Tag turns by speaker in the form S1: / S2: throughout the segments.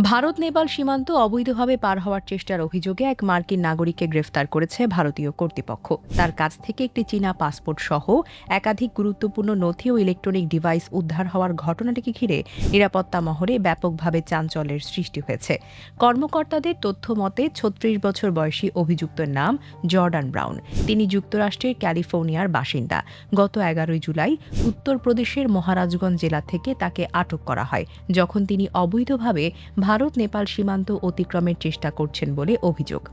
S1: ভারত নেপাল সীমান্ত অবৈধভাবে পার হওয়ার চেষ্টার অভিযোগে এক মার্কিন নাগরিককে গ্রেফতার করেছে ভারতীয় কর্তৃপক্ষ। তার কাছ থেকে একটি চীনা পাসপোর্ট সহ একাধিক গুরুত্বপূর্ণ নথি ও ইলেকট্রনিক ডিভাইস উদ্ধার হওয়ার ঘটনাটিকে ঘিরে নিরাপত্তা মহলে ব্যাপকভাবে চাঞ্চল্যের সৃষ্টি হয়েছে। কর্মকর্তাদের তথ্য মতে ৩৬ বছর বয়সী অভিযুক্তের নাম জর্ডান ব্রাউন। তিনি যুক্তরাষ্ট্রের ক্যালিফোর্নিয়ার বাসিন্দা। গত ১১ জুলাই উত্তরপ্রদেশের মহারাজগঞ্জ জেলা থেকে তাকে আটক করা হয়, যখন তিনি অবৈধভাবে ভারত নেপাল সীমান্ত অতিক্রমের চেষ্টা করছেন বলে অভিযোগ।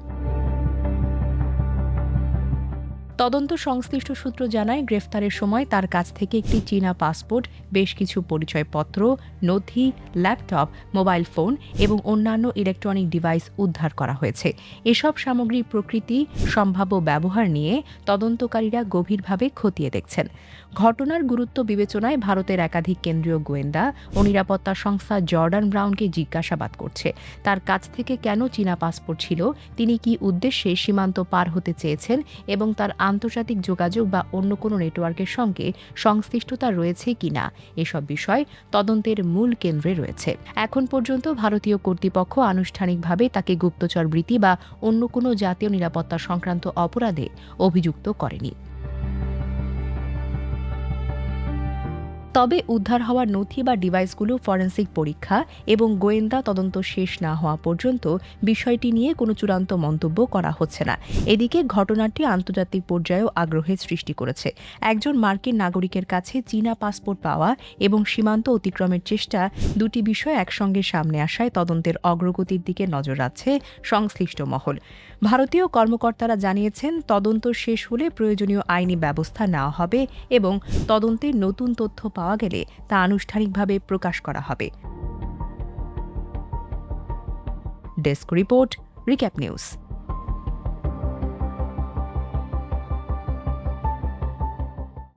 S1: তদন্ত সংশ্লিষ্ট সূত্র জানায়, গ্রেফতারের সময় তার কাছ থেকে একটি চীনা পাসপোর্ট, বেশ কিছু পরিচয়পত্র, নথি, ল্যাপটপ, মোবাইল ফোন এবং অন্যান্য ইলেকট্রনিক ডিভাইস উদ্ধার করা হয়েছে। এসব সামগ্রীর প্রকৃতি, সম্ভাব্য ব্যবহার নিয়ে তদন্তকারীরা গভীরভাবে খতিয়ে দেখছেন। ঘটনার গুরুত্ব বিবেচনায় ভারতের একাধিক কেন্দ্রীয় গোয়েন্দা ও নিরাপত্তা সংস্থা জর্ডান ব্রাউনকে জিজ্ঞাসাবাদ করছে। তার কাছ থেকে কেন চীনা পাসপোর্ট ছিল, তিনি কি উদ্দেশ্যে সীমান্ত পার হতে চেয়েছেন এবং তার আন্তর্জাতিক যোগাযোগ বা অন্য কোনো নেটওয়ার্কের সঙ্গে সংশ্লিষ্টতা রয়েছে কিনা, এসব বিষয় তদন্তের মূল কেন্দ্রে রয়েছে। এখন পর্যন্ত ভারতীয় কর্তৃপক্ষ আনুষ্ঠানিকভাবে তাকে গুপ্তচর বৃত্তি বা অন্য কোনো জাতীয় নিরাপত্তা সংক্রান্ত অপরাধে অভিযুক্ত করেনি। তবে উদ্ধার হওয়ার নথি বা ডিভাইসগুলো ফরেনসিক পরীক্ষা এবং গোয়েন্দা তদন্ত শেষ না হওয়া পর্যন্ত বিষয়টি নিয়ে কোনো চূড়ান্ত মন্তব্য করা হচ্ছে না। এদিকে ঘটনাটি আন্তর্জাতিক পর্যায়েও আগ্রহের সৃষ্টি করেছে। একজন মার্কিন নাগরিকের কাছে চীনা পাসপোর্ট পাওয়া এবং সীমান্ত অতিক্রমের চেষ্টা, দুটি বিষয় একসঙ্গে সামনে আসায় তদন্তের অগ্রগতির দিকে নজর রাখছে সংশ্লিষ্ট মহল। ভারতীয় কর্মকর্তারা জানিয়েছেন, তদন্ত শেষ হলে প্রয়োজনীয় আইনি ব্যবস্থা নেওয়া হবে এবং তদন্তের নতুন তথ্য পাওয়া গেলে তা আনুষ্ঠানিকভাবে প্রকাশ করা হবে। Desk report, recap news.